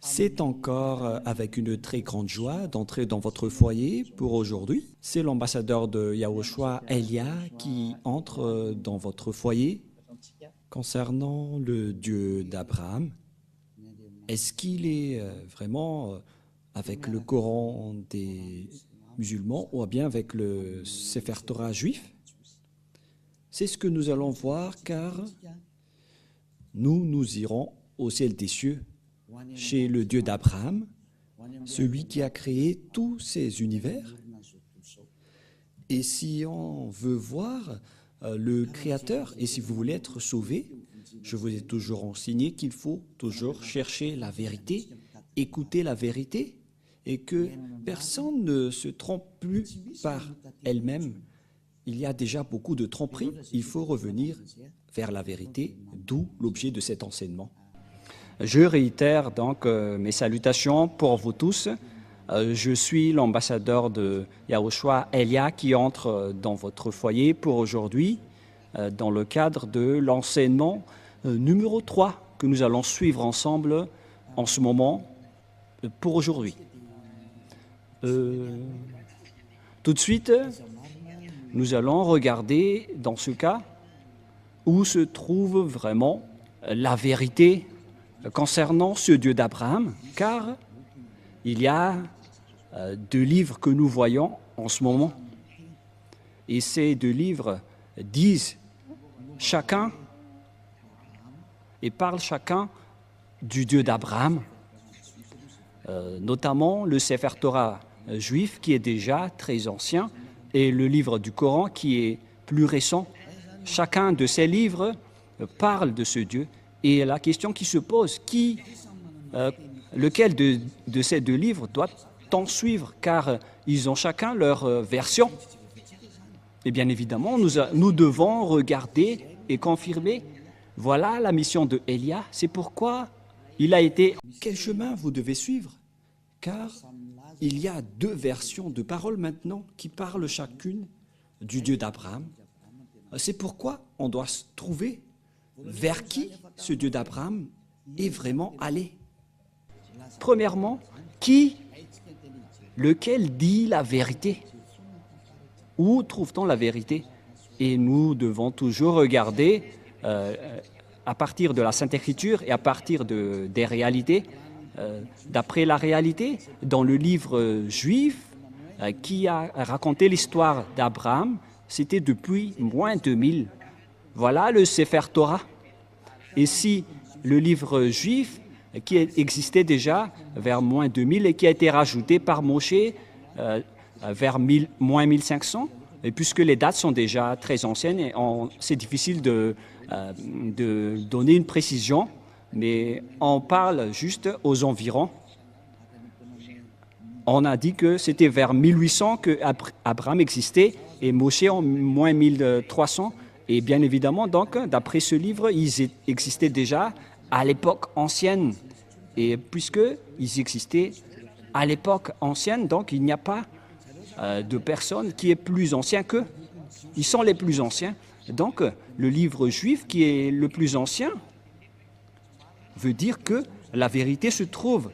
C'est encore avec une très grande joie d'entrer dans votre foyer pour aujourd'hui. C'est l'ambassadeur de Yahushua, Elia, qui entre dans votre foyer concernant le Dieu d'Abraham. Est-ce qu'il est vraiment avec le Coran des musulmans ou bien avec le Sefer Torah juif? C'est ce que nous allons voir car nous irons au ciel des cieux chez le Dieu d'Abraham, celui qui a créé tous ces univers. Et si on veut voir le Créateur, et si vous voulez être sauvé, je vous ai toujours enseigné qu'il faut toujours chercher la vérité, écouter la vérité, et que personne ne se trompe plus par elle-même. Il y a déjà beaucoup de tromperies, il faut revenir vers la vérité, d'où l'objet de cet enseignement. Je réitère donc mes salutations pour vous tous. Je suis l'ambassadeur de Yahushua, Elia, qui entre dans votre foyer pour aujourd'hui dans le cadre de l'enseignement numéro 3 que nous allons suivre ensemble en ce moment pour aujourd'hui. Tout de suite, nous allons regarder dans ce cas où se trouve vraiment la vérité concernant ce Dieu d'Abraham, car il y a deux livres que nous voyons en ce moment. Et ces deux livres disent chacun et parlent chacun du Dieu d'Abraham, notamment le Sefer Torah juif qui est déjà très ancien et le livre du Coran qui est plus récent. Chacun de ces livres parle de ce Dieu. Et la question qui se pose, lequel de ces deux livres doit-on suivre? Car ils ont chacun leur version. Et bien évidemment, nous devons regarder et confirmer. Voilà la mission de Elia. C'est pourquoi il a été... Quel chemin vous devez suivre? Car il y a deux versions de paroles maintenant qui parlent chacune du Dieu d'Abraham. C'est pourquoi on doit se trouver vers qui ce Dieu d'Abraham est vraiment allé. Premièrement, lequel dit la vérité? Où trouve-t-on la vérité? Et nous devons toujours regarder à partir de la Sainte Écriture et à partir des réalités. D'après la réalité, dans le livre juif qui a raconté l'histoire d'Abraham, c'était depuis moins de 2000. Voilà le Sefer Torah. Et si le livre juif qui existait déjà vers moins 2000 et qui a été rajouté par Moshe vers moins 1500, et puisque les dates sont déjà très anciennes, c'est difficile de donner une précision, mais on parle juste aux environs. On a dit que c'était vers 1800 que Abraham existait et Moshe en moins 1300. Et bien évidemment, donc, d'après ce livre, ils existaient déjà à l'époque ancienne. Et puisqu'ils existaient à l'époque ancienne, donc il n'y a pas de personne qui est plus ancien qu'eux. Ils sont les plus anciens. Donc, le livre juif qui est le plus ancien veut dire que la vérité se trouve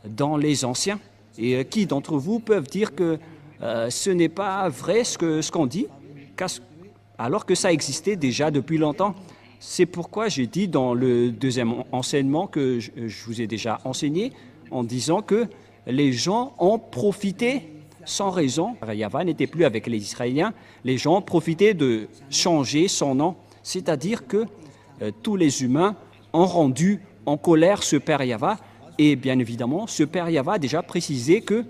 dans les anciens. Et qui d'entre vous peuvent dire que ce n'est pas vrai ce qu'on dit, alors que ça existait déjà depuis longtemps? C'est pourquoi j'ai dit dans le deuxième enseignement que je vous ai déjà enseigné, en disant que les gens ont profité sans raison. Yahvé n'était plus avec les Israéliens. Les gens ont profité de changer son nom. C'est-à-dire que tous les humains ont rendu en colère ce Père Yahvé. Et bien évidemment, ce Père Yahvé a déjà précisé que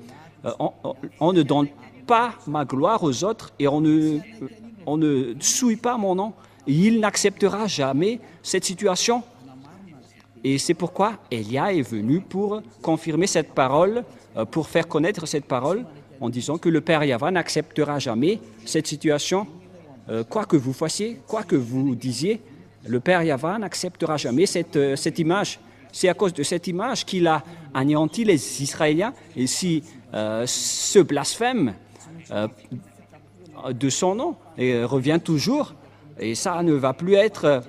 on ne donne pas ma gloire aux autres et on ne souille pas mon nom. Il n'acceptera jamais cette situation. Et c'est pourquoi Elia est venu pour confirmer cette parole, pour faire connaître cette parole, en disant que le Père Yahvé n'acceptera jamais cette situation. Quoi que vous fassiez, quoi que vous disiez, le Père Yahvé n'acceptera jamais cette image. C'est à cause de cette image qu'il a anéanti les Israéliens. Et si ce blasphème de son nom revient toujours, et ça ne va plus être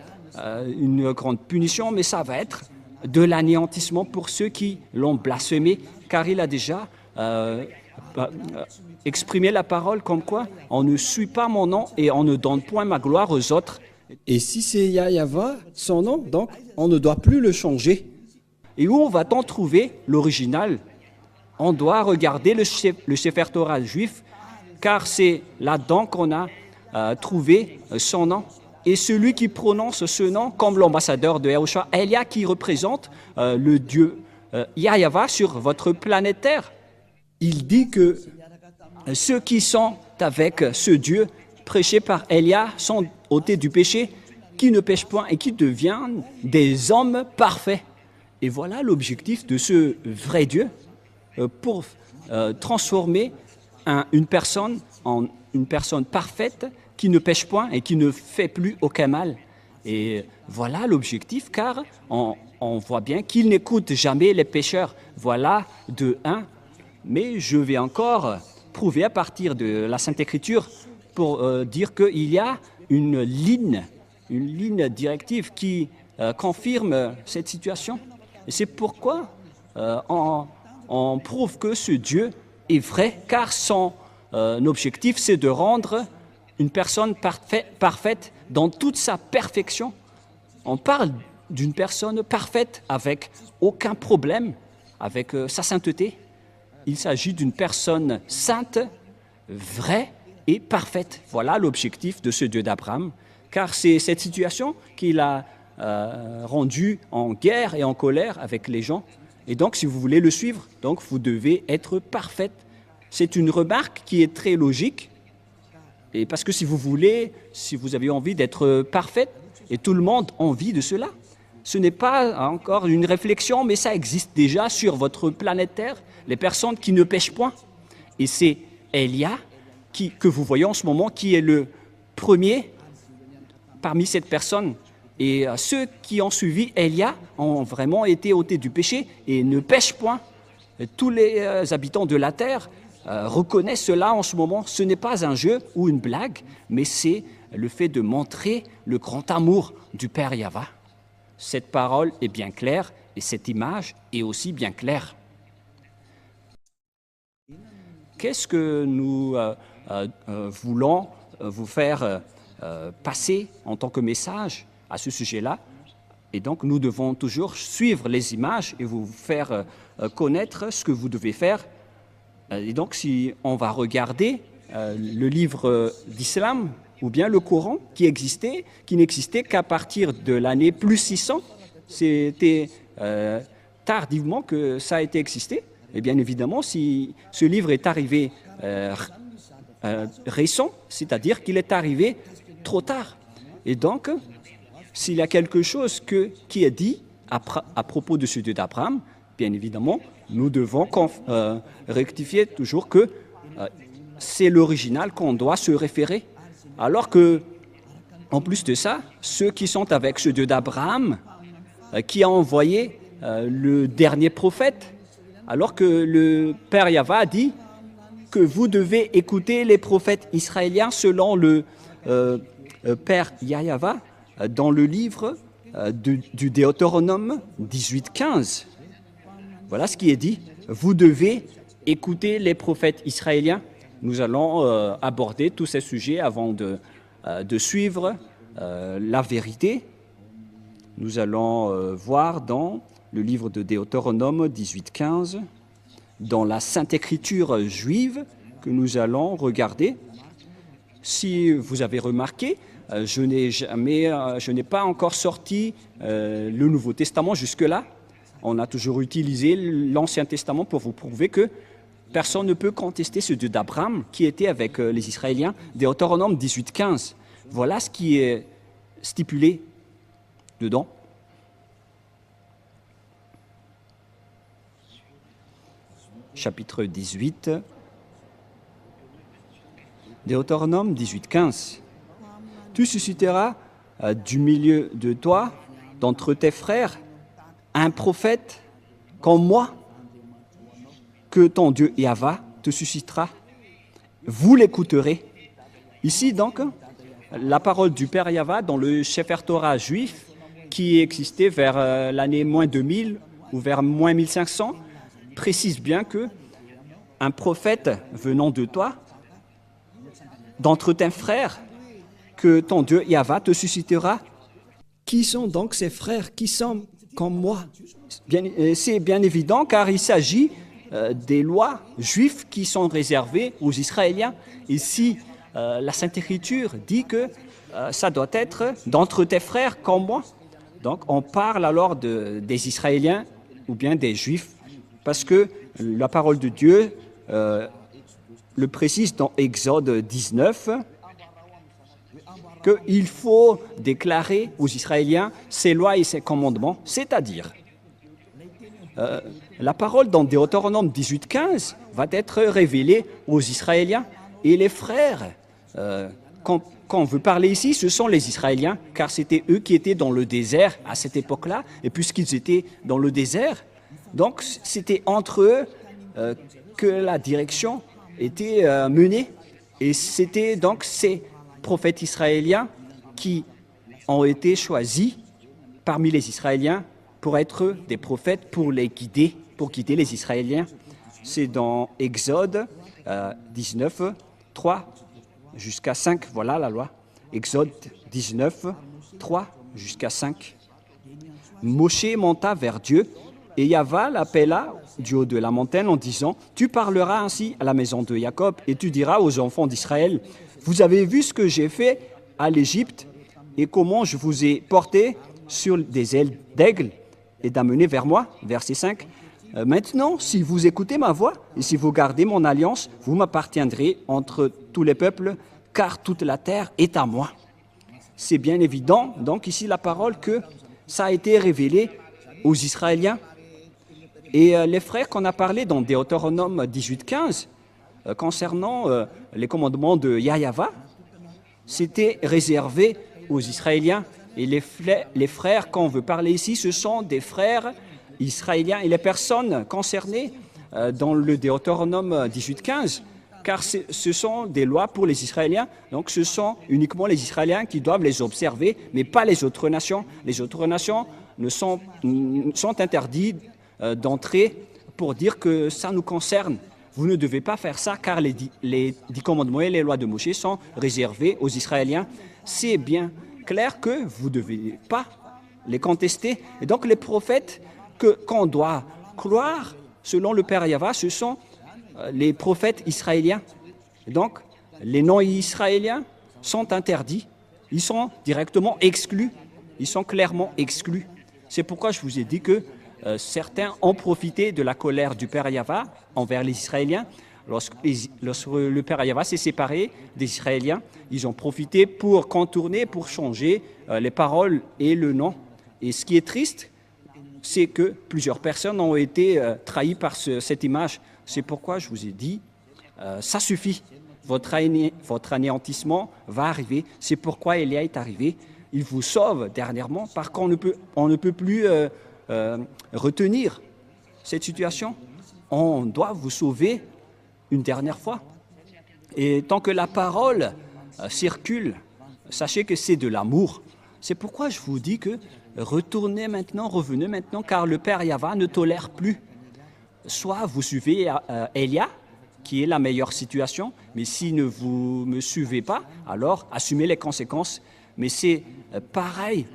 une grande punition, mais ça va être de l'anéantissement pour ceux qui l'ont blasphémé, car il a déjà exprimé la parole comme quoi on ne suit pas mon nom et on ne donne point ma gloire aux autres. Et si c'est Yahva, son nom, donc on ne doit plus le changer. Et où va-t-on trouver l'original? On doit regarder le Sefer Torah juif, car c'est là-dedans qu'on a trouvé son nom. Et celui qui prononce ce nom comme l'ambassadeur de Yahushua, Elia, qui représente le Dieu Yahva sur votre planète Terre. Il dit que ceux qui sont avec ce Dieu prêché par Elia sont ôtés du péché, qui ne pêchent point et qui deviennent des hommes parfaits. Et voilà l'objectif de ce vrai Dieu pour transformer une personne en une personne parfaite qui ne pêche point et qui ne fait plus aucun mal. Et voilà l'objectif, car on voit bien qu'il n'écoute jamais les pécheurs. Voilà de un. Mais je vais encore prouver à partir de la Sainte Écriture pour dire qu'il y a une ligne directive qui confirme cette situation. Et c'est pourquoi on prouve que ce Dieu est vrai, car son objectif, c'est de rendre une personne parfaite dans toute sa perfection. On parle d'une personne parfaite avec aucun problème, avec sa sainteté. Il s'agit d'une personne sainte, vraie et parfaite. Voilà l'objectif de ce Dieu d'Abraham, car c'est cette situation qu'il a rendue en guerre et en colère avec les gens. Et donc, si vous voulez le suivre, donc vous devez être parfaite. C'est une remarque qui est très logique, et parce que si vous avez envie d'être parfaite, et tout le monde a envie de cela, ce n'est pas encore une réflexion, mais ça existe déjà sur votre planète Terre, les personnes qui ne pêchent point. Et c'est Elia que vous voyez en ce moment qui est le premier parmi cette personne. Et ceux qui ont suivi Elia ont vraiment été ôtés du péché et ne pêchent point. Et tous les habitants de la terre reconnaissent cela en ce moment. Ce n'est pas un jeu ou une blague, mais c'est le fait de montrer le grand amour du Père Yahva. Cette parole est bien claire et cette image est aussi bien claire. Qu'est-ce que nous voulons vous faire passer en tant que message à ce sujet-là? Et donc, nous devons toujours suivre les images et vous faire connaître ce que vous devez faire. Et donc, si on va regarder le livre d'Islam ou bien le Coran qui n'existait qu'à partir de l'année plus 600, c'était tardivement que ça a été existé. Et bien évidemment, si ce livre est arrivé récent, c'est-à-dire qu'il est arrivé trop tard. Et donc, s'il y a quelque chose qui est dit à propos de ce Dieu d'Abraham, bien évidemment, nous devons rectifier toujours que c'est l'original qu'on doit se référer. Alors que, en plus de ça, ceux qui sont avec ce Dieu d'Abraham, qui a envoyé le dernier prophète, alors que le Père Yahva a dit que vous devez écouter les prophètes israéliens selon le Père Yahva dans le livre du Deutéronome 18:15. Voilà ce qui est dit. Vous devez écouter les prophètes israéliens. Nous allons aborder tous ces sujets avant de suivre la vérité. Nous allons voir dans le livre de Deutéronome 18:15, dans la Sainte Écriture juive que nous allons regarder. Si vous avez remarqué, je n'ai pas encore sorti le Nouveau Testament jusque-là. On a toujours utilisé l'Ancien Testament pour vous prouver que personne ne peut contester ce Dieu d'Abraham qui était avec les Israéliens. Deutéronome 18:15. Voilà ce qui est stipulé dedans. Chapitre 18. Deutéronome 18:15. Tu susciteras du milieu de toi, d'entre tes frères, un prophète comme moi, que ton Dieu Yahva te suscitera. Vous l'écouterez. Ici donc, la parole du Père Yahva dans le Sefer Torah juif qui existait vers l'année moins 2000 ou vers moins 1500, précise bien que un prophète venant de toi, d'entre tes frères, que ton Dieu Yahva te suscitera. Qui sont donc ces frères qui sont comme moi? C'est bien évident car il s'agit des lois juives qui sont réservées aux Israéliens. Ici, la Sainte Écriture dit que ça doit être d'entre tes frères comme moi. Donc on parle alors des Israéliens ou bien des Juifs parce que la parole de Dieu le précise dans Exode 19 qu'il faut déclarer aux Israéliens ses lois et ses commandements, c'est-à-dire la parole dans Deutéronome 18:15 va être révélée aux Israéliens et les frères. Quand on veut parler ici, ce sont les Israéliens, car c'était eux qui étaient dans le désert à cette époque-là, et puisqu'ils étaient dans le désert, donc c'était entre eux que la direction était menée, et c'était donc ces prophètes israéliens qui ont été choisis parmi les Israéliens pour être des prophètes, pour les guider, pour guider les Israéliens. C'est dans Exode 19, 3 jusqu'à 5, voilà la loi. Exode 19, 3 jusqu'à 5. Moshe monta vers Dieu et Yahva l'appela du haut de la montagne en disant « Tu parleras ainsi à la maison de Jacob et tu diras aux enfants d'Israël, vous avez vu ce que j'ai fait à l'Égypte et comment je vous ai porté sur des ailes d'aigle et d'amener vers moi. » Verset 5. Maintenant, si vous écoutez ma voix et si vous gardez mon alliance, vous m'appartiendrez entre tous les peuples, car toute la terre est à moi. C'est bien évident, donc ici la parole que ça a été révélé aux Israéliens. Et les frères qu'on a parlé dans Deutéronome 18:15, concernant les commandements de Yahva, c'était réservé aux Israéliens. Et les frères qu'on veut parler ici, ce sont des frères israéliens et les personnes concernées dans le Deutéronome 18:15, car ce sont des lois pour les Israéliens, donc ce sont uniquement les Israéliens qui doivent les observer, mais pas les autres nations. Les autres nations sont interdites d'entrer pour dire que ça nous concerne. Vous ne devez pas faire ça, car les 10 commandements et les lois de Moïse sont réservés aux Israéliens. C'est bien clair que vous ne devez pas les contester. Et donc les prophètes qu'on doit croire, selon le Père Yahva, ce sont les prophètes israéliens. Et donc les non-israéliens sont interdits, ils sont directement exclus, ils sont clairement exclus. C'est pourquoi je vous ai dit que certains ont profité de la colère du Père Yahva envers les Israéliens. Lorsque le Père Yahva s'est séparé des Israéliens, ils ont profité pour contourner, pour changer les paroles et le nom. Et ce qui est triste, c'est que plusieurs personnes ont été trahies par cette image. C'est pourquoi je vous ai dit, ça suffit. Votre anéantissement va arriver. C'est pourquoi Élia est arrivé. Il vous sauve dernièrement, parce qu'on ne peut plus retenir cette situation. On doit vous sauver une dernière fois. Et tant que la parole circule, sachez que c'est de l'amour. C'est pourquoi je vous dis que revenez maintenant, car le Père Yahva ne tolère plus. Soit vous suivez Élia, qui est la meilleure situation, mais si vous ne me suivez pas, alors assumez les conséquences. Mais c'est pareil,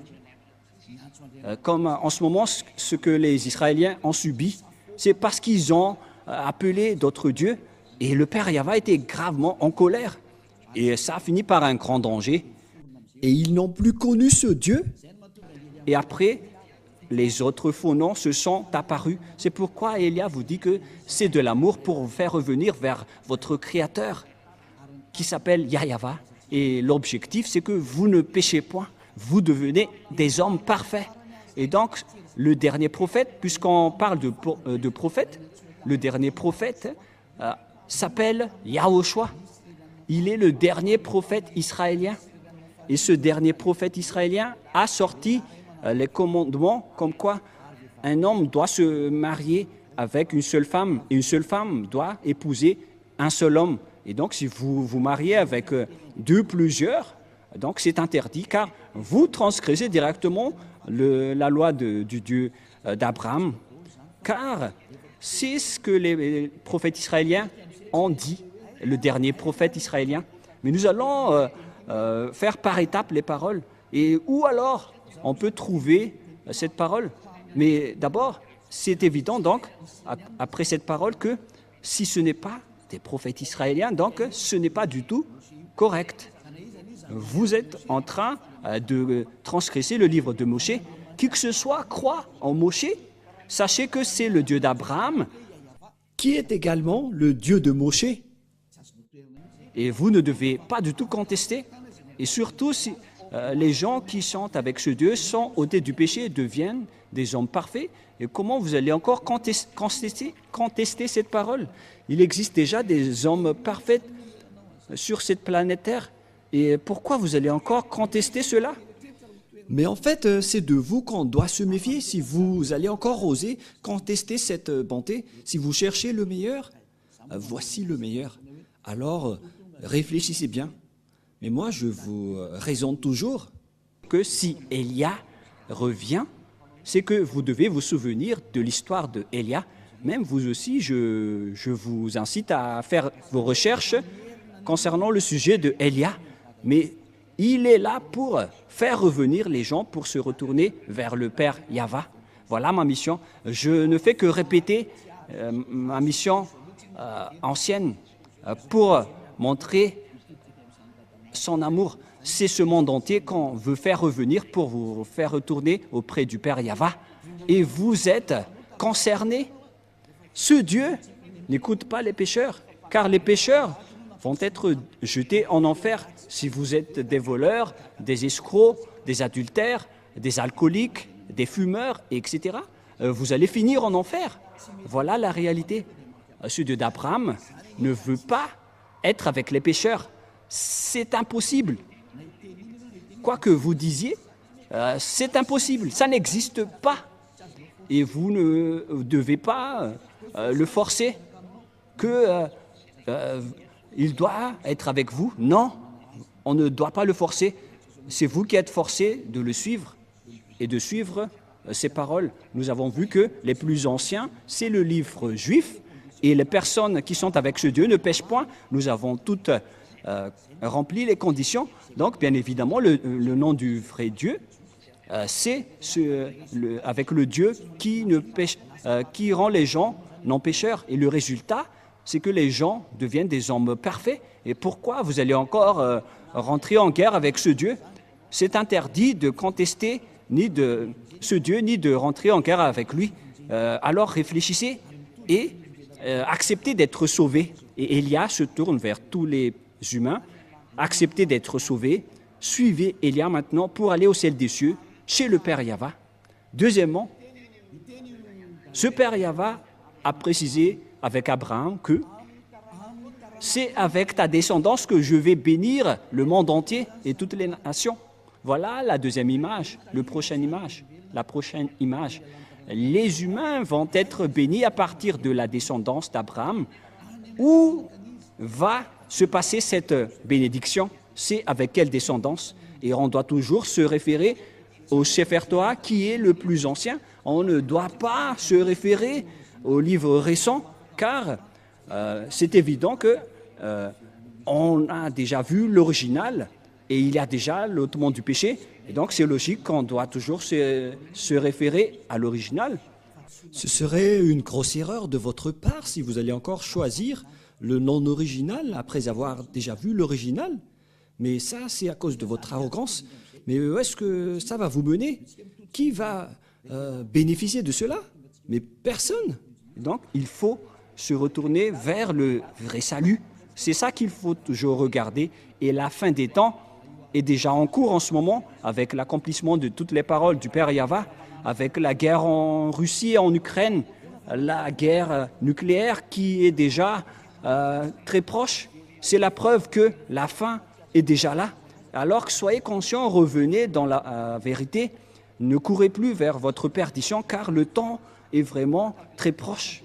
comme en ce moment, ce que les Israéliens ont subi, c'est parce qu'ils ont appelé d'autres dieux, et le Père Yahva était gravement en colère. Et ça a fini par un grand danger. Et ils n'ont plus connu ce Dieu. Et après, les autres faux noms se sont apparus. C'est pourquoi Élia vous dit que c'est de l'amour pour vous faire revenir vers votre Créateur, qui s'appelle Yahva. Et l'objectif, c'est que vous ne péchez point. Vous devenez des hommes parfaits. Et donc, le dernier prophète, puisqu'on parle de prophète, le dernier prophète s'appelle Yahushua. Il est le dernier prophète israélien. Et ce dernier prophète israélien a sorti les commandements comme quoi un homme doit se marier avec une seule femme et une seule femme doit épouser un seul homme. Et donc, si vous vous mariez avec plusieurs, donc c'est interdit car vous transgressez directement la loi du Dieu d'Abraham, car c'est ce que les prophètes israéliens ont dit, le dernier prophète israélien. Mais nous allons faire par étapes les paroles. Et où alors on peut trouver cette parole? Mais d'abord, c'est évident donc, après cette parole, que si ce n'est pas des prophètes israéliens, donc ce n'est pas du tout correct. Vous êtes en train de transgresser le livre de Moshe. Qui que ce soit croit en Moshe, sachez que c'est le Dieu d'Abraham, qui est également le Dieu de Moshe. Et vous ne devez pas du tout contester. Et surtout, si les gens qui sont avec ce Dieu sont ôtés du péché et deviennent des hommes parfaits. Et comment vous allez encore contester cette parole? Il existe déjà des hommes parfaits sur cette planète Terre. Et pourquoi vous allez encore contester cela? Mais en fait, c'est de vous qu'on doit se méfier. Si vous allez encore oser contester cette bonté, si vous cherchez le meilleur, voici le meilleur. Alors, réfléchissez bien. Mais moi, je vous raisonne toujours que si Élia revient, c'est que vous devez vous souvenir de l'histoire de Élia. Même vous aussi, je vous incite à faire vos recherches concernant le sujet de Élia. Mais il est là pour faire revenir les gens, pour se retourner vers le Père Yahva. Voilà ma mission. Je ne fais que répéter ma mission ancienne pour montrer son amour. C'est ce monde entier qu'on veut faire revenir pour vous faire retourner auprès du Père Yahva. Et vous êtes concernés. Ce Dieu n'écoute pas les pécheurs, car les pécheurs vont être jetés en enfer. Si vous êtes des voleurs, des escrocs, des adultères, des alcooliques, des fumeurs, etc., vous allez finir en enfer. Voilà la réalité. Ce Dieu d'Abraham ne veut pas être avec les pécheurs. C'est impossible. Quoi que vous disiez, c'est impossible. Ça n'existe pas. Et vous ne devez pas le forcer il doit être avec vous. Non, on ne doit pas le forcer. C'est vous qui êtes forcés de le suivre et de suivre ses paroles. Nous avons vu que les plus anciens, c'est le livre juif, et les personnes qui sont avec ce Dieu ne pêchent point. Nous avons toutes rempli les conditions. Donc, bien évidemment, le nom du vrai Dieu, c'est avec le Dieu qui rend les gens non pécheurs. Et le résultat, c'est que les gens deviennent des hommes parfaits. Et pourquoi vous allez encore rentrer en guerre avec ce Dieu? C'est interdit de contester ni de ce Dieu, ni de rentrer en guerre avec lui. Alors réfléchissez et acceptez d'être sauvés. Et Élia se tourne vers tous les humains. Acceptez d'être sauvés. Suivez Élia maintenant pour aller au ciel des cieux, chez le Père Yahva. Deuxièmement, ce Père Yahva a précisé avec Abraham que c'est avec ta descendance que je vais bénir le monde entier et toutes les nations. Voilà la deuxième image, la prochaine image. Les humains vont être bénis à partir de la descendance d'Abraham. Où va se passer cette bénédiction? C'est avec quelle descendance? Et on doit toujours se référer au Sefer Torah qui est le plus ancien. On ne doit pas se référer au livre récent, car c'est évident que on a déjà vu l'original et il y a déjà l'ôtement du péché. Et donc c'est logique qu'on doit toujours se référer à l'original. Ce serait une grosse erreur de votre part si vous allez encore choisir le non original après avoir déjà vu l'original. Mais ça, c'est à cause de votre arrogance. Mais où est-ce que ça va vous mener? Qui va bénéficier de cela? Mais personne. Donc il faut se retourner vers le vrai salut. C'est ça qu'il faut toujours regarder. Et la fin des temps est déjà en cours en ce moment, avec l'accomplissement de toutes les paroles du Père Yahva, avec la guerre en Russie et en Ukraine, la guerre nucléaire qui est déjà très proche. C'est la preuve que la fin est déjà là. Alors que soyez conscients, revenez dans la vérité, ne courez plus vers votre perdition, car le temps est vraiment très proche.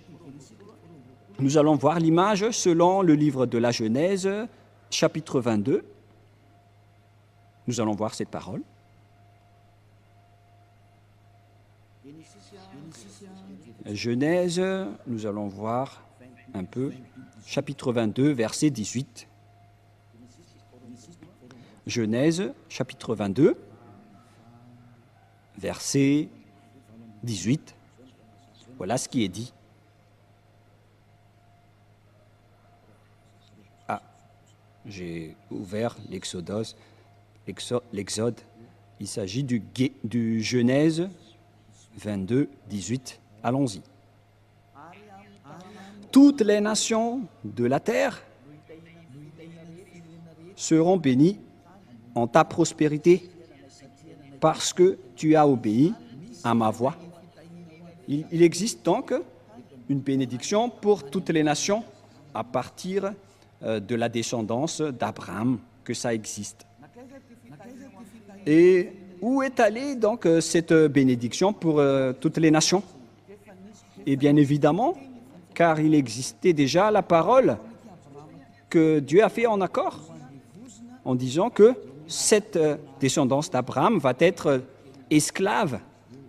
Nous allons voir l'image selon le livre de la Genèse, chapitre 22. Nous allons voir cette parole. Genèse, nous allons voir un peu, chapitre 22, verset 18. Genèse, chapitre 22, verset 18. Voilà ce qui est dit. Ah, j'ai ouvert l'Exode. Il s'agit du Genèse 22, 18. Allons-y. Toutes les nations de la terre seront bénies en ta prospérité parce que tu as obéi à ma voix. Il existe donc une bénédiction pour toutes les nations à partir de la descendance d'Abraham, que ça existe. Et où est allée donc cette bénédiction pour toutes les nations? Et bien évidemment, car il existait déjà la parole que Dieu a fait en accord, en disant que cette descendance d'Abraham va être esclave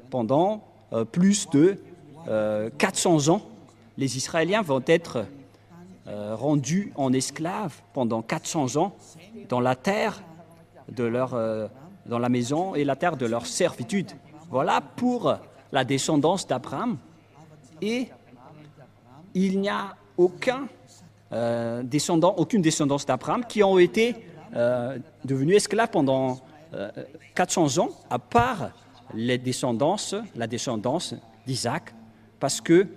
pendant plus de 400 ans. Les Israéliens vont être rendus en esclaves pendant 400 ans dans la terre de dans la maison et la terre de leur servitude. Voilà pour la descendance d'Abraham. Et il n'y a aucune descendance d'Abraham qui ont été devenus esclaves pendant 400 ans, à part la descendance d'Isaac, parce que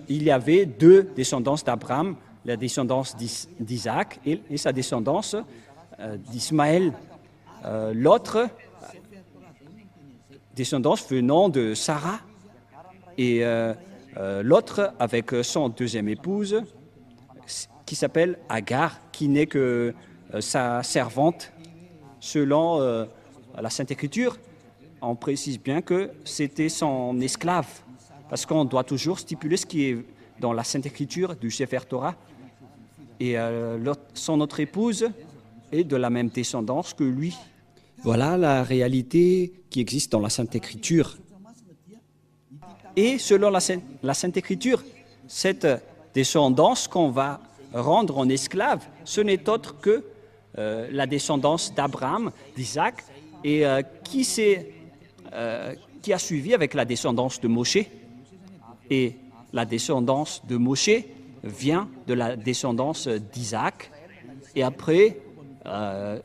il y avait deux descendances d'Abraham, la descendance d'Isaac et sa descendance d'Ismaël. L'autre descendance venant de Sarah et l'autre avec son deuxième épouse qui s'appelle Agar, qui n'est que sa servante. Selon la Sainte Écriture, on précise bien que c'était son esclave, parce qu'on doit toujours stipuler ce qui est dans la Sainte Écriture du Sefer Torah. Et son autre épouse est de la même descendance que lui. Voilà la réalité qui existe dans la Sainte Écriture. Et selon la Sainte Écriture, cette descendance qu'on va rendre en esclave, ce n'est autre que la descendance d'Abraham, d'Isaac, et qui a suivi avec la descendance de Moshe. Et la descendance de Moshe vient de la descendance d'Isaac. Et après,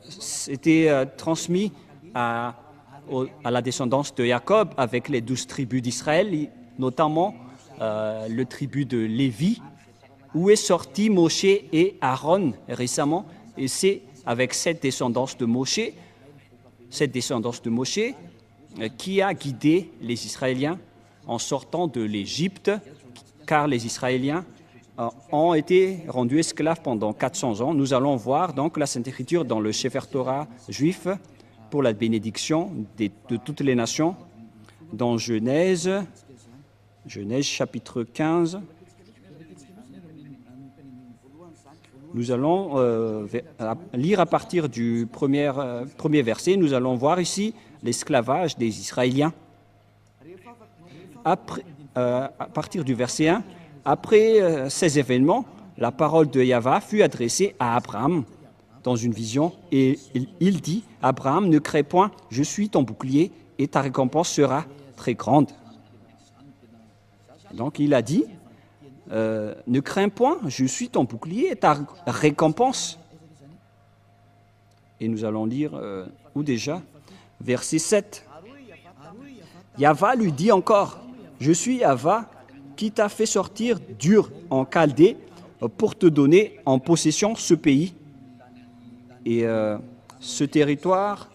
c'était transmis à la descendance de Jacob avec les 12 tribus d'Israël, notamment le tribu de Lévi, où est sorti Moshe et Aaron récemment. Et c'est avec cette descendance de Moshe qui a guidé les Israéliens en sortant de l'Égypte, car les Israéliens ont été rendus esclaves pendant 400 ans. Nous allons voir donc la Sainte Écriture dans le Sefer Torah juif pour la bénédiction de toutes les nations, dans Genèse chapitre 15. Nous allons lire à partir du premier verset. Nous allons voir ici l'esclavage des Israéliens. À partir du verset 1, après ces événements, la parole de Yahva fut adressée à Abraham dans une vision, et il dit, « Abraham, ne crains point, je suis ton bouclier, et ta récompense sera très grande. » Donc il a dit, ne crains point, je suis ton bouclier et ta récompense. Et nous allons lire, où déjà? Verset 7. Yahva lui dit encore, je suis Yahva qui t'a fait sortir d'Ur en Chaldée pour te donner en possession ce pays. Et ce territoire,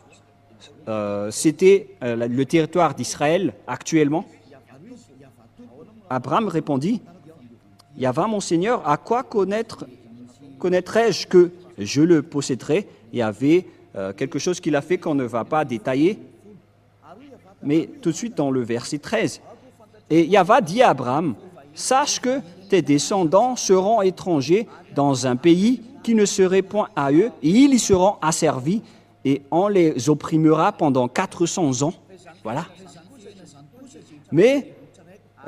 c'était le territoire d'Israël actuellement. Abraham répondit, Yahva, mon Seigneur, à quoi connaîtrais-je que je le posséderai? Il y avait quelque chose qu'il a fait qu'on ne va pas détailler. Mais tout de suite dans le verset 13. Et Yahva dit à Abraham, sache que tes descendants seront étrangers dans un pays qui ne serait point à eux, et ils y seront asservis, et on les opprimera pendant 400 ans. Voilà. Mais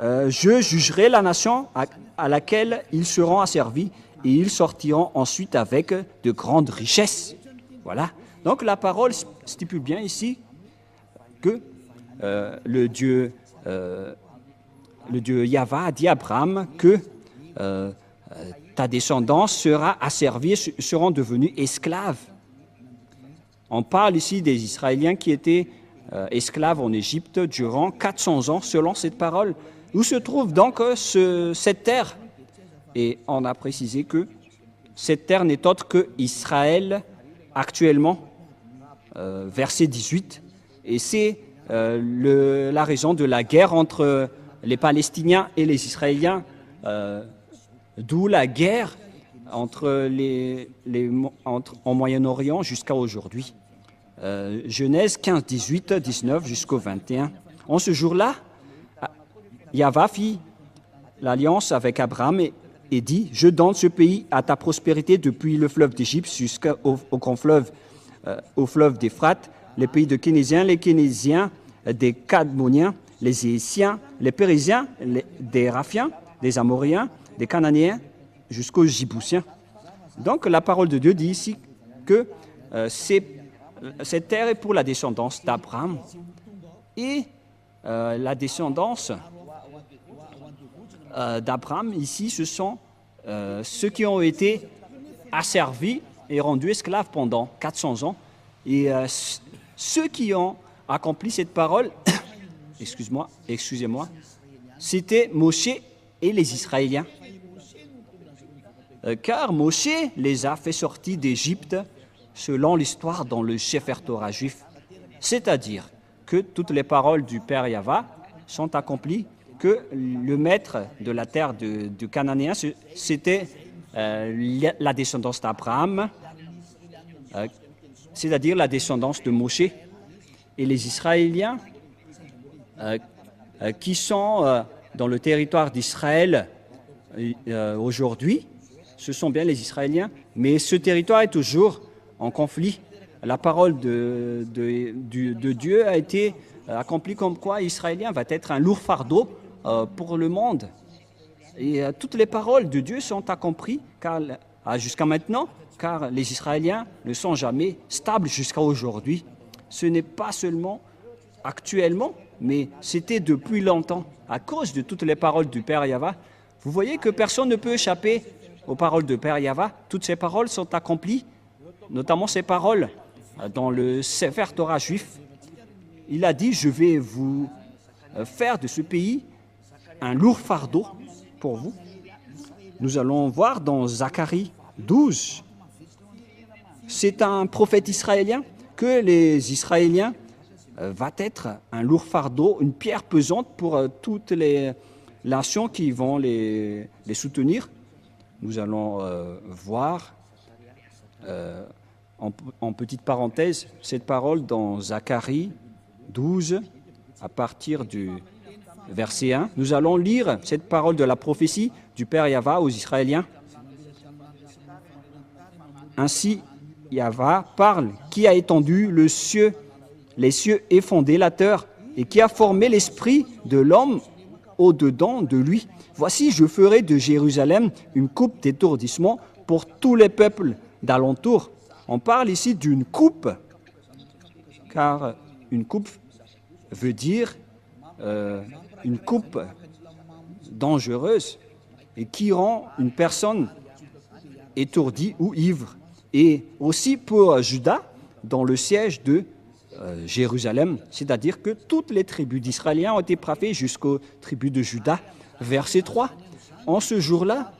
je jugerai la nation à laquelle ils seront asservis et ils sortiront ensuite avec de grandes richesses. Voilà. Donc la parole stipule bien ici que le Dieu Yahva a dit à Abraham que ta descendance sera asservie, seront devenus esclaves. On parle ici des Israéliens qui étaient esclaves en Égypte durant 400 ans, selon cette parole. Où se trouve donc cette terre? Et on a précisé que cette terre n'est autre que Israël actuellement, verset 18. Et c'est la raison de la guerre entre les Palestiniens et les Israéliens, d'où la guerre en Moyen-Orient jusqu'à aujourd'hui. Genèse 15, 18, 19 jusqu'au 21. En ce jour-là, Yahva fit l'alliance avec Abraham et dit « Je donne ce pays à ta prospérité depuis le fleuve d'Égypte jusqu'au grand fleuve, au fleuve d'Éphrate, les pays de Kénésiens, les Kénésiens, des Cadmoniens, les Hésiens, les Périsiens, des Raphiens, des Amoréens, des Cananéens, jusqu'aux Jibousiens. » Donc la parole de Dieu dit ici que cette terre est pour la descendance d'Abraham et la descendance d'Abraham ici, ce sont ceux qui ont été asservis et rendus esclaves pendant 400 ans. Et ceux qui ont accompli cette parole, excusez-moi, c'était Moshe et les Israéliens. Car Moshe les a fait sortir d'Égypte selon l'histoire dans le Sefer Torah juif. C'est-à-dire que toutes les paroles du Père Yahva sont accomplies, que le maître de la terre du Cananéen, c'était la descendance d'Abraham, c'est-à-dire la descendance de Moshe. Et les Israéliens qui sont dans le territoire d'Israël aujourd'hui, ce sont bien les Israéliens, mais ce territoire est toujours en conflit. La parole de Dieu a été accomplie comme quoi Israélien va être un lourd fardeau pour le monde. Et toutes les paroles de Dieu sont accomplies jusqu'à maintenant, car les Israéliens ne sont jamais stables jusqu'à aujourd'hui. Ce n'est pas seulement actuellement, mais c'était depuis longtemps, à cause de toutes les paroles du Père Yahva. Vous voyez que personne ne peut échapper aux paroles du Père Yahva. Toutes ces paroles sont accomplies, notamment ces paroles dans le Sefer Torah juif. Il a dit « Je vais vous faire de ce pays un lourd fardeau pour vous ». Nous allons voir dans Zacharie 12. C'est un prophète israélien que les Israéliens va être un lourd fardeau, une pierre pesante pour toutes les nations qui vont les soutenir. Nous allons voir en petite parenthèse cette parole dans Zacharie 12 à partir du verset 1. Nous allons lire cette parole de la prophétie du Père Yahva aux Israéliens. Ainsi, Yahva parle, qui a étendu les cieux et fondé la terre, et qui a formé l'esprit de l'homme au-dedans de lui. Voici, je ferai de Jérusalem une coupe d'étourdissement pour tous les peuples d'alentour. On parle ici d'une coupe, car une coupe veut dire une coupe dangereuse et qui rend une personne étourdie ou ivre. Et aussi pour Juda, dans le siège de Jérusalem, c'est-à-dire que toutes les tribus d'Israéliens ont été frappées jusqu'aux tribus de Juda. Verset 3, en ce jour-là,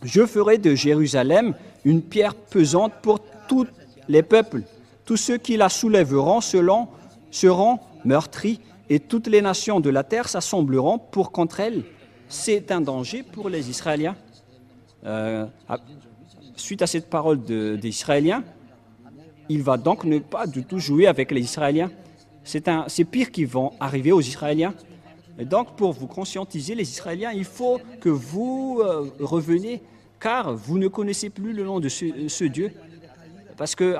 je ferai de Jérusalem une pierre pesante pour tous les peuples. Tous ceux qui la soulèveront seront meurtris et toutes les nations de la terre s'assembleront pour contre elle. C'est un danger pour les Israéliens. Suite à cette parole des Israéliens, il va donc ne pas du tout jouer avec les Israéliens. C'est pire qui vont arriver aux Israéliens. Et donc, pour vous conscientiser, les Israéliens, il faut que vous reveniez, car vous ne connaissez plus le nom de ce Dieu. Parce que,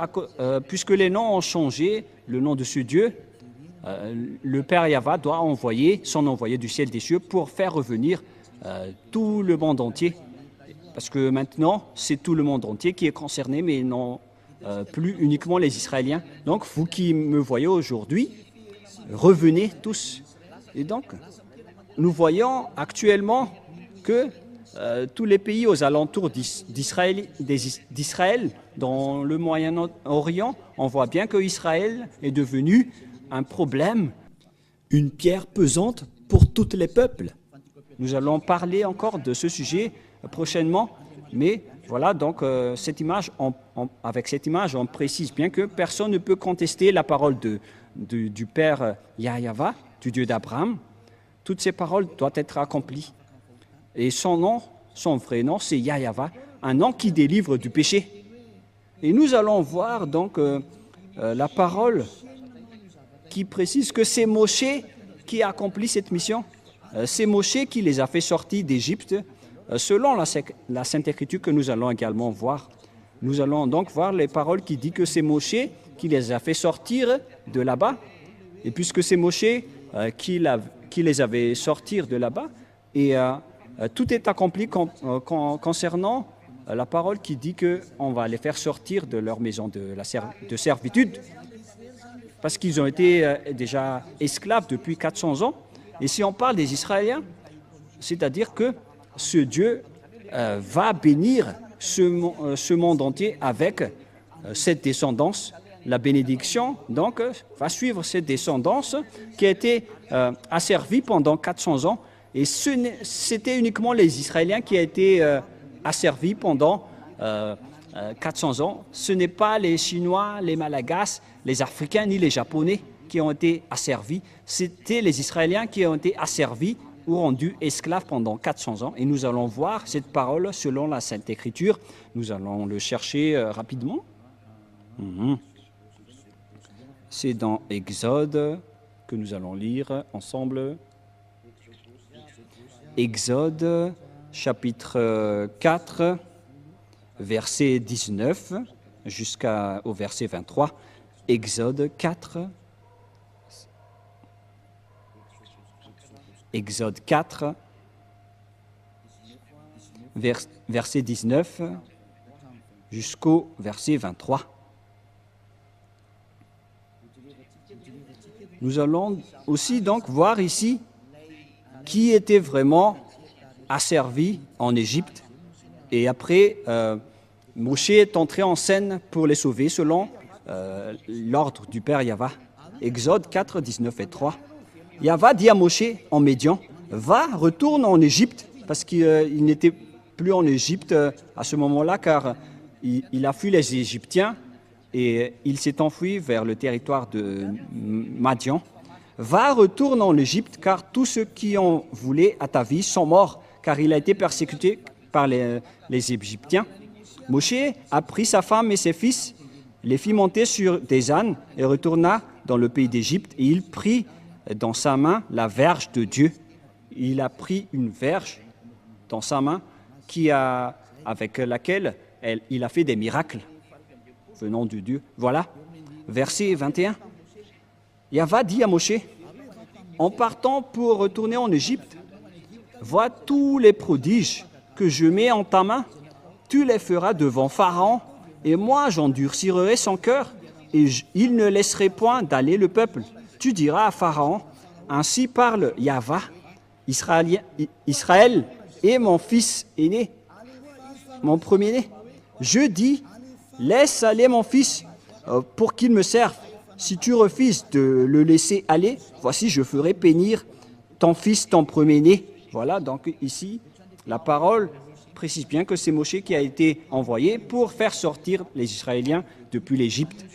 puisque les noms ont changé, le nom de ce Dieu, le Père Yahva doit envoyer son envoyé du ciel des cieux pour faire revenir tout le monde entier. Parce que maintenant, c'est tout le monde entier qui est concerné, mais non plus uniquement les Israéliens. Donc, vous qui me voyez aujourd'hui, revenez tous. Et donc, nous voyons actuellement que tous les pays aux alentours d'Israël, dans le Moyen-Orient, on voit bien que Israël est devenu un problème. Une pierre pesante pour tous les peuples. Nous allons parler encore de ce sujet prochainement, mais voilà, donc avec cette image, on précise bien que personne ne peut contester la parole du Père Yahva, du Dieu d'Abraham. Toutes ces paroles doivent être accomplies. Et son nom, son vrai nom, c'est Yahva, un nom qui délivre du péché. Et nous allons voir donc la parole qui précise que c'est Moshe qui a accompli cette mission. C'est Moshe qui les a fait sortir d'Égypte, selon la Sainte Écriture que nous allons également voir. Nous allons donc voir les paroles qui disent que c'est Moshe qui les a fait sortir de là-bas. Et puisque c'est Moshe qui les avait sortir de là-bas, et tout est accompli concernant la parole qui dit qu'on va les faire sortir de leur maison de servitude, parce qu'ils ont été déjà esclaves depuis 400 ans. Et si on parle des Israéliens, c'est-à-dire que ce Dieu va bénir ce monde entier avec cette descendance. La bénédiction, donc, va suivre cette descendance qui a été asservie pendant 400 ans. Et c'était uniquement les Israéliens qui ont été asservis pendant 400 ans. Ce n'est pas les Chinois, les Malagasy, les Africains ni les Japonais qui ont été asservis. C'était les Israéliens qui ont été asservis ou rendus esclaves pendant 400 ans. Et nous allons voir cette parole selon la Sainte Écriture. Nous allons le chercher rapidement. C'est dans Exode que nous allons lire ensemble. Exode, chapitre 4, verset 19 jusqu'au verset 23. Exode 4. Exode 4, verset 19 jusqu'au verset 23. Nous allons aussi donc voir ici qui était vraiment asservi en Égypte. Et après, Moshe est entré en scène pour les sauver selon l'ordre du Père Yahva. Exode 4, 19 et 3. Yahva dit à Moshe en Médian, va, retourne en Égypte, parce qu'il n'était plus en Égypte à ce moment-là, car il a fui les Égyptiens et il s'est enfui vers le territoire de Madian. Va, retourne en Égypte, car tous ceux qui ont voulu à ta vie sont morts, car il a été persécuté par les Égyptiens. Moshe a pris sa femme et ses fils, les fit monter sur des ânes et retourna dans le pays d'Égypte, et il prit dans sa main la verge de Dieu. Il a pris une verge dans sa main avec laquelle il a fait des miracles venant de Dieu. Voilà, verset 21. Yahva dit à Moshe, en partant pour retourner en Égypte, vois tous les prodiges que je mets en ta main, tu les feras devant Pharaon, et moi j'endurcirai son cœur, et il ne laisserait point d'aller le peuple. Tu diras à Pharaon, ainsi parle Yahva, Israël est mon fils aîné, mon premier-né. Je dis, laisse aller mon fils pour qu'il me serve. Si tu refuses de le laisser aller, voici, je ferai périr ton fils, ton premier-né. Voilà, donc ici, la parole précise bien que c'est Moshe qui a été envoyé pour faire sortir les Israéliens depuis l'Égypte.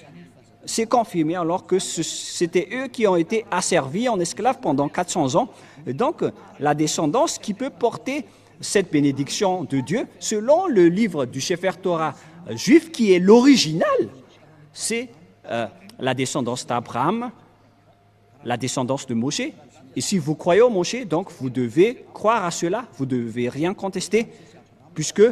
C'est confirmé alors que c'était eux qui ont été asservis en esclaves pendant 400 ans. Et donc, la descendance qui peut porter cette bénédiction de Dieu, selon le livre du Sefer Torah juif, qui est l'original, c'est la descendance d'Abraham, la descendance de Moshe. Et si vous croyez au Moshe, donc vous devez croire à cela, vous ne devez rien contester, puisque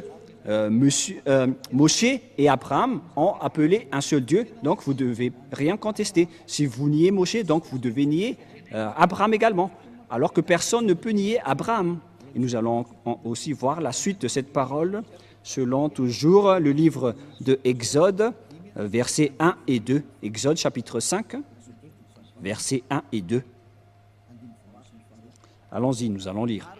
Moshe et Abraham ont appelé un seul Dieu, donc vous ne devez rien contester. Si vous niez Moshe, donc vous devez nier Abraham également, alors que personne ne peut nier Abraham. Et nous allons aussi voir la suite de cette parole selon toujours le livre de Exode, versets 1 et 2. Exode chapitre 5, versets 1 et 2. Allons-y, nous allons lire.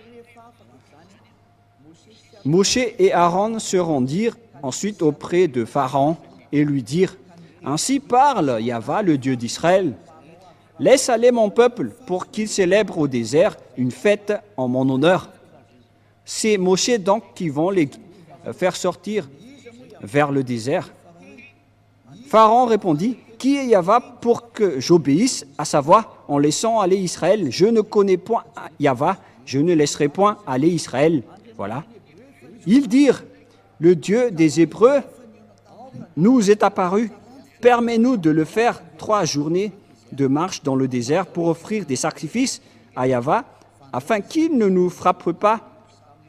Moshe et Aaron se rendirent ensuite auprès de Pharaon et lui dirent « Ainsi parle Yahva, le Dieu d'Israël. Laisse aller mon peuple pour qu'il célèbre au désert une fête en mon honneur. » C'est Moshe donc qui vont les faire sortir vers le désert. Pharaon répondit « Qui est Yahva pour que j'obéisse à sa voix en laissant aller Israël? Je ne connais point Yahva, je ne laisserai point aller Israël. » Voilà. Ils dirent « Le Dieu des Hébreux nous est apparu. Permets-nous de le faire 3 journées de marche dans le désert pour offrir des sacrifices à Yahva, afin qu'il ne nous frappe pas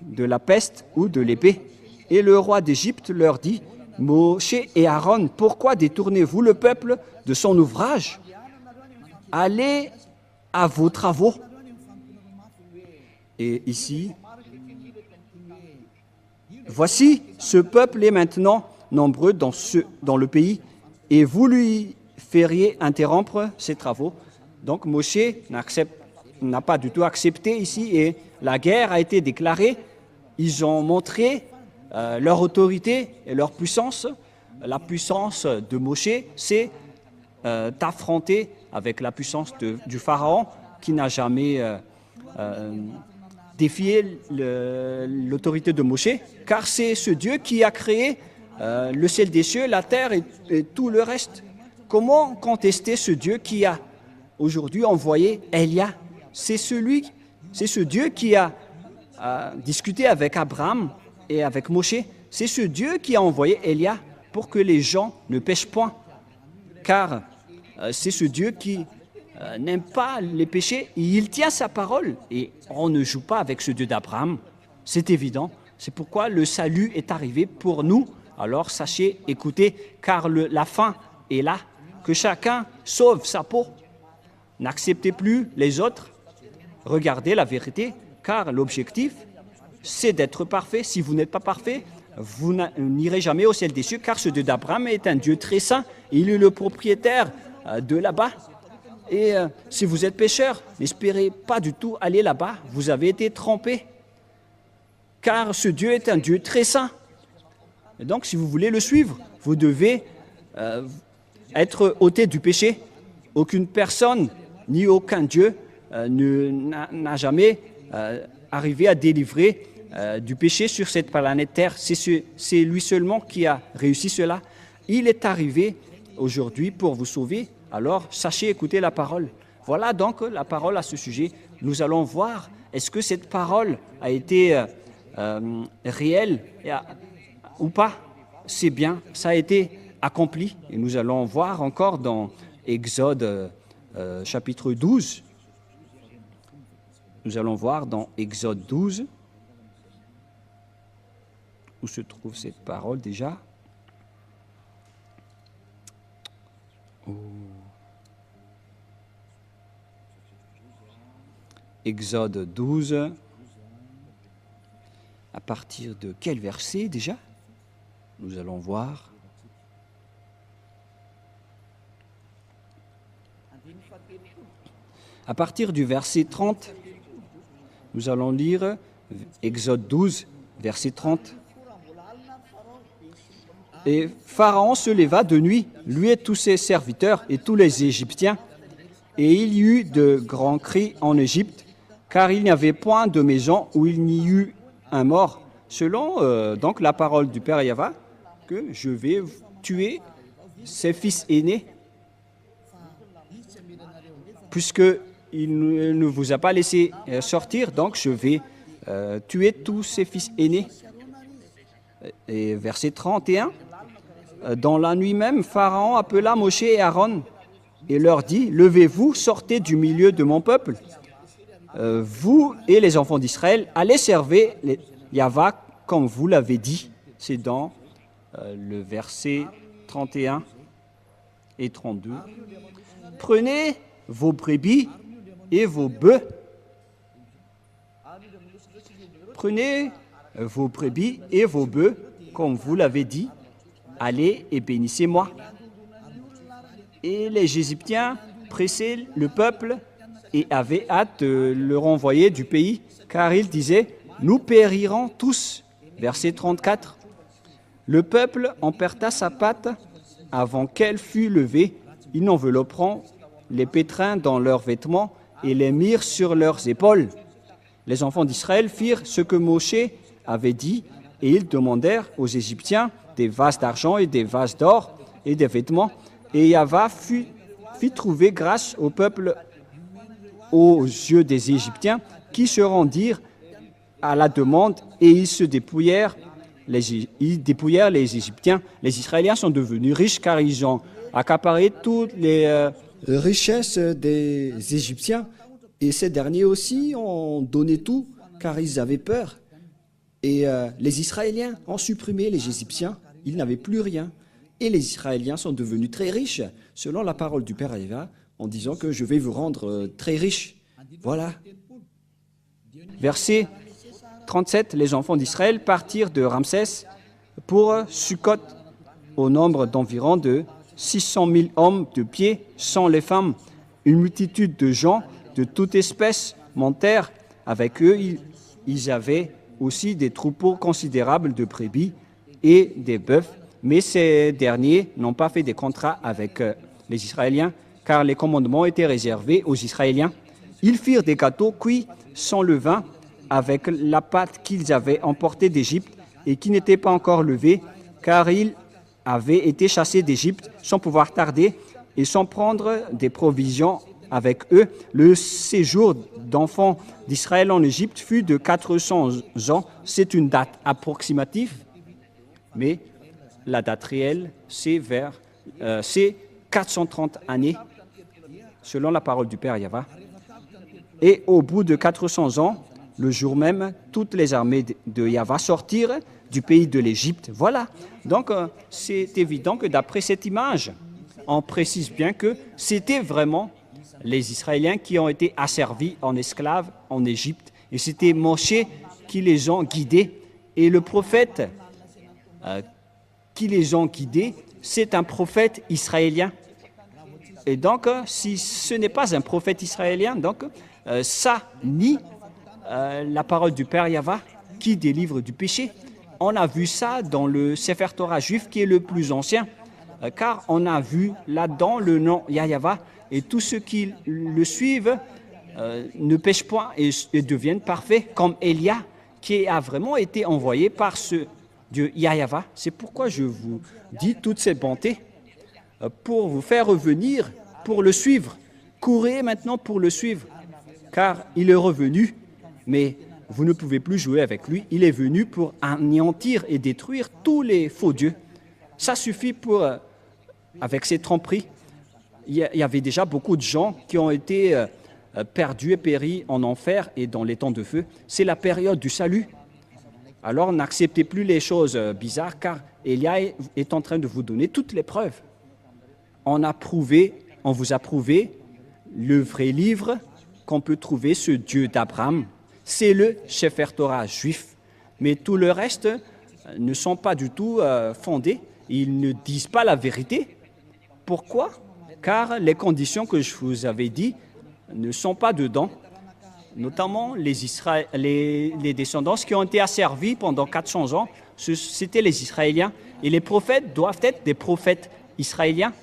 de la peste ou de l'épée. » Et le roi d'Égypte leur dit « Moshe et Aaron, pourquoi détournez-vous le peuple de son ouvrage? Allez à vos travaux. » Et ici, voici, ce peuple est maintenant nombreux dans le pays, et vous lui feriez interrompre ses travaux. Donc Moshe n'a pas du tout accepté ici, et la guerre a été déclarée. Ils ont montré leur autorité et leur puissance. La puissance de Moshe, c'est d'affronter avec la puissance du Pharaon, qui n'a jamais défié l'autorité de Moshe, car c'est ce Dieu qui a créé le ciel des cieux, la terre et tout le reste. Comment contester ce Dieu qui a aujourd'hui envoyé Élia? C'est ce Dieu qui a discuté avec Abraham et avec Moshe. C'est ce Dieu qui a envoyé Élia pour que les gens ne pêchent point, car c'est ce Dieu qui n'aime pas les péchés, et il tient sa parole, et on ne joue pas avec ce Dieu d'Abraham, c'est évident. C'est pourquoi le salut est arrivé pour nous. Alors sachez, écoutez, car la fin est là, que chacun sauve sa peau. N'acceptez plus les autres, regardez la vérité, car l'objectif, c'est d'être parfait. Si vous n'êtes pas parfait, vous n'irez jamais au ciel des cieux, car ce Dieu d'Abraham est un Dieu très saint. Il est le propriétaire de là-bas. Et si vous êtes pécheur, n'espérez pas du tout aller là-bas. Vous avez été trompé, car ce Dieu est un Dieu très saint. Et donc, si vous voulez le suivre, vous devez être ôté du péché. Aucune personne, ni aucun Dieu n'a jamais arrivé à délivrer du péché sur cette planète Terre. C'est lui seulement qui a réussi cela. Il est arrivé aujourd'hui pour vous sauver. Alors, sachez écouter la parole. Voilà donc la parole à ce sujet. Nous allons voir, est-ce que cette parole a été réelle ou pas? C'est bien, ça a été accompli. Et nous allons voir encore dans Exode chapitre 12. Nous allons voir dans Exode 12, où se trouve cette parole déjà. Exode 12, à partir de quel verset déjà? Nous allons voir. À partir du verset 30, nous allons lire Exode 12, verset 30. Et Pharaon se leva de nuit, lui et tous ses serviteurs et tous les Égyptiens, et il y eut de grands cris en Égypte, car il n'y avait point de maison où il n'y eut un mort, selon donc la parole du Père Yahva, que je vais tuer ses fils aînés, puisqu'il ne vous a pas laissé sortir, donc je vais tuer tous ses fils aînés. Et verset 31, dans la nuit même, Pharaon appela Moshe et Aaron et leur dit, « Levez-vous, sortez du milieu de mon peuple, vous et les enfants d'Israël, allez servir Yahva comme vous l'avez dit. » C'est dans le verset 31 et 32. Prenez vos brebis et vos bœufs. Prenez vos brebis et vos bœufs, comme vous l'avez dit, allez et bénissez-moi. Et les Égyptiens pressaient le peuple et avaient hâte de le renvoyer du pays, car ils disaient, nous périrons tous. Verset 34. Le peuple emporta sa pâte avant qu'elle fût levée. Ils envelopperont les pétrins dans leurs vêtements et les mirent sur leurs épaules. Les enfants d'Israël firent ce que Moshe avait dit et ils demandèrent aux Égyptiens des vases d'argent et des vases d'or et des vêtements. Et Yahva fit trouver grâce au peuple aux yeux des Égyptiens qui se rendirent à la demande et ils se dépouillèrent. Ils dépouillèrent les Égyptiens. Les Israéliens sont devenus riches car ils ont accaparé toutes les richesses des Égyptiens. Et ces derniers aussi ont donné tout car ils avaient peur. Et les Israéliens ont supprimé les Égyptiens. Ils n'avaient plus rien. Et les Israéliens sont devenus très riches, selon la parole du Père Yahva, en disant que je vais vous rendre très riches. Voilà. Verset 37, les enfants d'Israël partirent de Ramsès pour Sukkot, au nombre d'environ de 600 000 hommes de pied, sans les femmes. Une multitude de gens de toute espèce montèrent avec eux. Ils avaient aussi des troupeaux considérables de brebis et des bœufs, mais ces derniers n'ont pas fait des contrats avec les Israéliens, car les commandements étaient réservés aux Israéliens. Ils firent des gâteaux cuits sans levain, avec la pâte qu'ils avaient emportée d'Égypte et qui n'était pas encore levée, car ils avaient été chassés d'Égypte sans pouvoir tarder et sans prendre des provisions avec eux. Le séjour d'enfants d'Israël en Égypte fut de 400 ans. C'est une date approximative, mais la date réelle, c'est 430 années, selon la parole du Père Yahva. Et au bout de 400 ans, le jour même, toutes les armées de Yahva sortirent du pays de l'Égypte. Voilà. Donc, c'est évident que d'après cette image, on précise bien que c'était vraiment les Israéliens qui ont été asservis en esclaves en Égypte. Et c'était Moshe qui les ont guidés. Et le prophète qui les ont guidés, c'est un prophète israélien. Et donc, si ce n'est pas un prophète israélien, donc ça nie la parole du Père Yahva qui délivre du péché. On a vu ça dans le Sefer Torah juif qui est le plus ancien, car on a vu là-dedans le nom Yahva et tous ceux qui le suivent ne pêchent point et deviennent parfaits, comme Élia qui a vraiment été envoyé par ce Dieu Yahva. C'est pourquoi je vous dis toutes ces bontés pour vous faire revenir, pour le suivre. Courez maintenant pour le suivre, car il est revenu, mais vous ne pouvez plus jouer avec lui. Il est venu pour anéantir et détruire tous les faux dieux. Ça suffit pour, avec ces tromperies. Il y avait déjà beaucoup de gens qui ont été perdus et péris en enfer et dans les temps de feu. C'est la période du salut. Alors n'acceptez plus les choses bizarres, car Élia est en train de vous donner toutes les preuves. On vous a prouvé le vrai livre qu'on peut trouver, ce Dieu d'Abraham. C'est le Sefer Torah juif. Mais tout le reste ne sont pas du tout fondés. Ils ne disent pas la vérité. Pourquoi? Car les conditions que je vous avais dit ne sont pas dedans. Notamment les descendants qui ont été asservis pendant 400 ans, c'était les Israéliens. Et les prophètes doivent être des prophètes israéliens.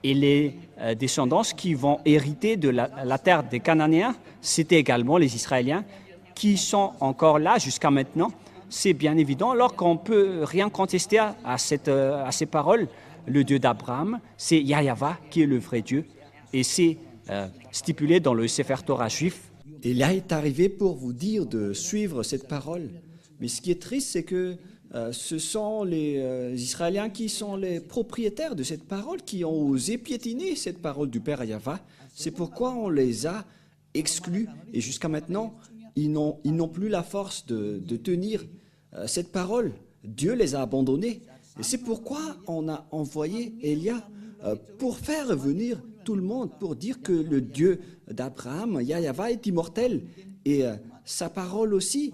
Et les descendants qui vont hériter de la terre des Cananéens, c'était également les Israéliens qui sont encore là jusqu'à maintenant. C'est bien évident, alors qu'on ne peut rien contester à ces paroles. Le Dieu d'Abraham, c'est Yahva qui est le vrai Dieu. Et c'est stipulé dans le Sefer Torah juif. Et là est arrivé pour vous dire de suivre cette parole. Mais ce qui est triste, c'est que ce sont les Israéliens qui sont les propriétaires de cette parole, qui ont osé piétiner cette parole du Père Yahva. C'est pourquoi on les a exclus. Et jusqu'à maintenant, ils n'ont plus la force de tenir cette parole. Dieu les a abandonnés. Et c'est pourquoi on a envoyé Élia pour faire revenir tout le monde, pour dire que le Dieu d'Abraham, Yahweh, est immortel. Et sa parole aussi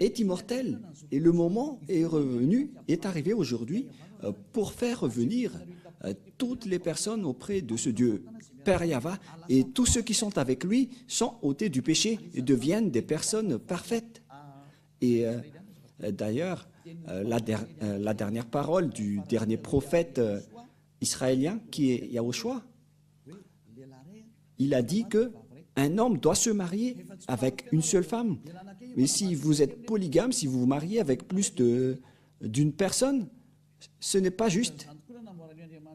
est immortelle. Et le moment est revenu, est arrivé aujourd'hui pour faire revenir toutes les personnes auprès de ce Dieu Père Yahweh. Et tous ceux qui sont avec lui sont ôtés du péché et deviennent des personnes parfaites. Et d'ailleurs, la dernière parole du dernier prophète israélien, qui est Yahushua, il a dit que un homme doit se marier avec une seule femme. Mais si vous êtes polygame, si vous vous mariez avec plus d'une personne, ce n'est pas juste.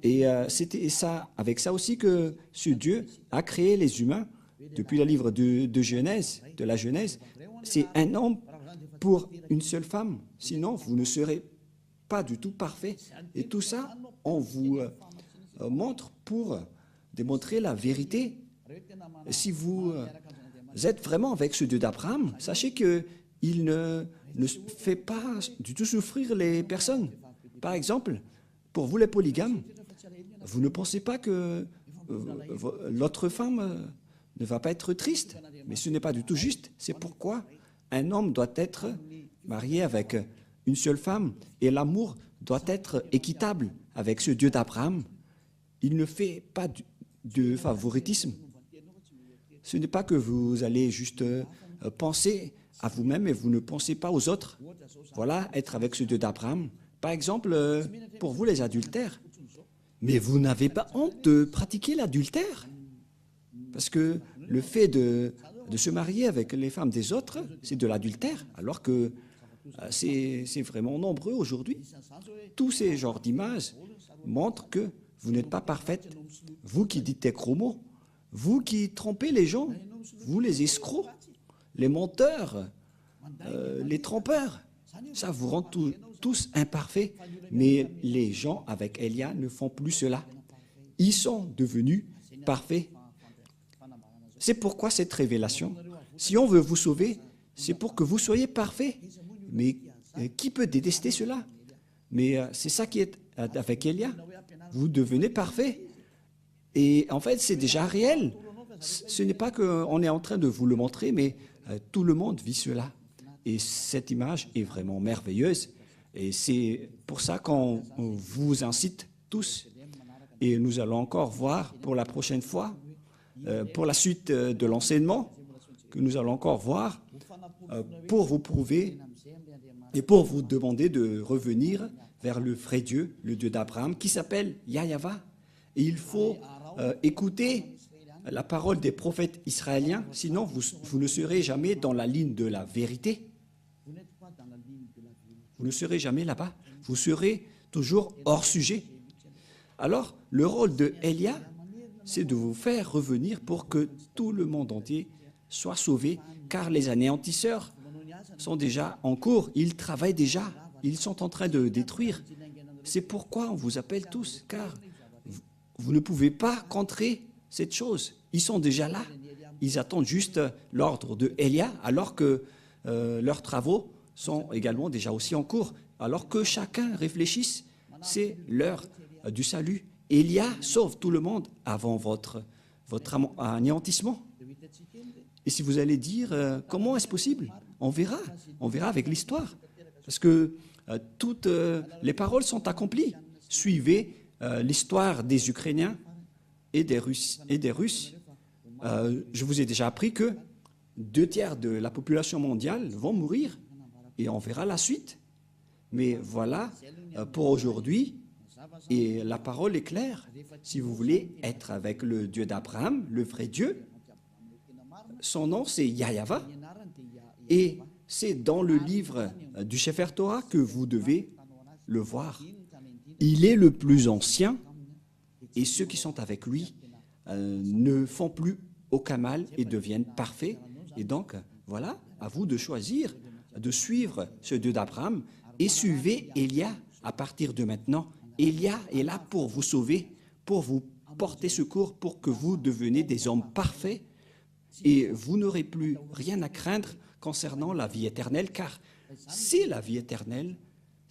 Et c'était ça, avec ça aussi que ce Dieu a créé les humains depuis le livre de Genèse, de la Genèse. C'est un homme pour une seule femme. Sinon, vous ne serez pas du tout parfait. Et tout ça, on vous montre pour démontrer la vérité. Si vous êtes vraiment avec ce Dieu d'Abraham, sachez qu'il ne fait pas du tout souffrir les personnes. Par exemple, pour vous les polygames, vous ne pensez pas que l'autre femme ne va pas être triste, mais ce n'est pas du tout juste. C'est pourquoi un homme doit être marié avec une seule femme et l'amour doit être équitable avec ce Dieu d'Abraham. Il ne fait pas de favoritisme. Ce n'est pas que vous allez juste penser à vous-même et vous ne pensez pas aux autres. Voilà, être avec ce Dieu d'Abraham. Par exemple, pour vous les adultères, mais vous n'avez pas honte de pratiquer l'adultère? Parce que le fait de se marier avec les femmes des autres, c'est de l'adultère, alors que c'est vraiment nombreux aujourd'hui. Tous ces genres d'images montrent que vous n'êtes pas parfaite. Vous qui dites des gros mots, vous qui trompez les gens, vous les escrocs, les menteurs, les trompeurs, ça vous rend tous imparfaits. Mais les gens avec Élia ne font plus cela. Ils sont devenus parfaits. C'est pourquoi cette révélation, si on veut vous sauver, c'est pour que vous soyez parfaits. Mais qui peut détester cela? Mais c'est ça qui est avec Élia. Vous devenez parfait. Et en fait, c'est déjà réel. Ce n'est pas qu'on est en train de vous le montrer, mais tout le monde vit cela. Et cette image est vraiment merveilleuse. Et c'est pour ça qu'on vous incite tous. Et nous allons encore voir pour la prochaine fois, pour la suite de l'enseignement, que nous allons encore voir, pour vous prouver et pour vous demander de revenir vers le vrai Dieu, le Dieu d'Abraham, qui s'appelle Yahweh. Et il faut écouter la parole des prophètes israéliens, sinon vous ne serez jamais dans la ligne de la vérité. Vous ne serez jamais là-bas. Vous serez toujours hors sujet. Alors, le rôle de Élia, c'est de vous faire revenir pour que tout le monde entier soit sauvé, car les anéantisseurs sont déjà en cours. Ils travaillent déjà. Ils sont en train de détruire. C'est pourquoi on vous appelle tous, car vous ne pouvez pas contrer cette chose. Ils sont déjà là. Ils attendent juste l'ordre de Élia, alors que leurs travaux sont également déjà aussi en cours. Alors que chacun réfléchisse, c'est l'heure du salut. Élia sauve tout le monde avant votre anéantissement. Et si vous allez dire, comment est-ce possible? On verra avec l'histoire. Parce que toutes les paroles sont accomplies. Suivez l'histoire des Ukrainiens et des Russes. Je vous ai déjà appris que 2/3 de la population mondiale vont mourir et on verra la suite. Mais voilà pour aujourd'hui, et la parole est claire. Si vous voulez être avec le Dieu d'Abraham, le vrai Dieu, son nom c'est Yahweh, et c'est dans le livre du Sefer Torah que vous devez le voir. Il est le plus ancien, et ceux qui sont avec lui ne font plus aucun mal et deviennent parfaits. Et donc, voilà, à vous de choisir, de suivre ce Dieu d'Abraham et suivez Élia à partir de maintenant. Élia est là pour vous sauver, pour vous porter secours, pour que vous deveniez des hommes parfaits et vous n'aurez plus rien à craindre concernant la vie éternelle, car c'est la vie éternelle,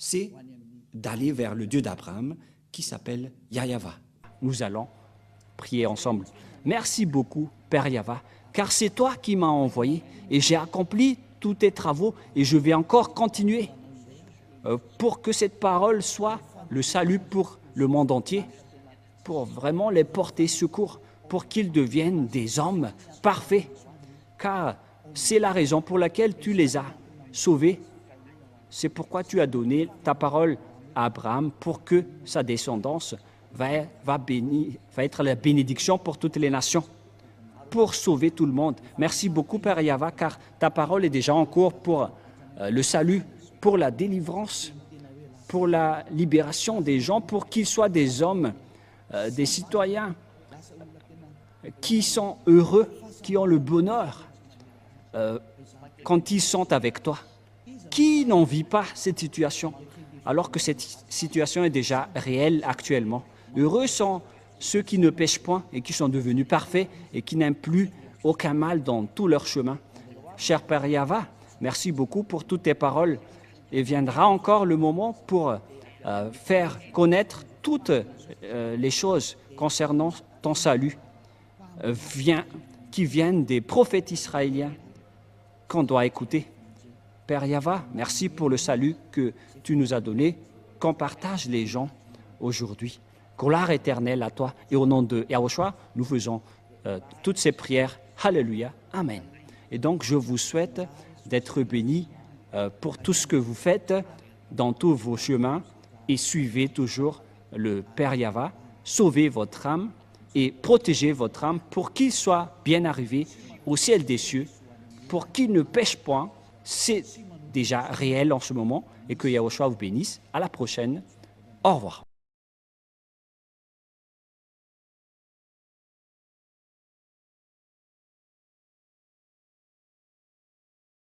c'est d'aller vers le Dieu d'Abraham qui s'appelle Yahweh. Nous allons prier ensemble. Merci beaucoup, Père Yahweh, car c'est toi qui m'as envoyé et j'ai accompli tous tes travaux et je vais encore continuer pour que cette parole soit le salut pour le monde entier, pour vraiment les porter secours, pour qu'ils deviennent des hommes parfaits, car c'est la raison pour laquelle tu les as sauvés. C'est pourquoi tu as donné ta parole à Abraham pour que sa descendance va être la bénédiction pour toutes les nations, pour sauver tout le monde. Merci beaucoup, Père Yahweh, car ta parole est déjà en cours pour le salut, pour la délivrance, pour la libération des gens, pour qu'ils soient des hommes, des citoyens qui sont heureux, qui ont le bonheur quand ils sont avec toi. Qui n'en vit pas cette situation, alors que cette situation est déjà réelle actuellement? Heureux sont ceux qui ne pêchent point et qui sont devenus parfaits et qui n'aiment plus aucun mal dans tout leur chemin. Cher Père Yahweh, merci beaucoup pour toutes tes paroles. Et viendra encore le moment pour faire connaître toutes les choses concernant ton salut qui viennent des prophètes israéliens qu'on doit écouter. Père Yahweh, merci pour le salut que tu nous as donné, qu'on partage les gens aujourd'hui. Gloire éternelle à toi. Et au nom de Yahushua, nous faisons toutes ces prières. Alléluia. Amen. Et donc, je vous souhaite d'être bénis pour tout ce que vous faites dans tous vos chemins et suivez toujours le Père Yahweh. Sauvez votre âme et protégez votre âme pour qu'il soit bien arrivé au ciel des cieux, pour qu'il ne pêche point. C'est déjà réel en ce moment et que Yahushua vous bénisse. À la prochaine. Au revoir.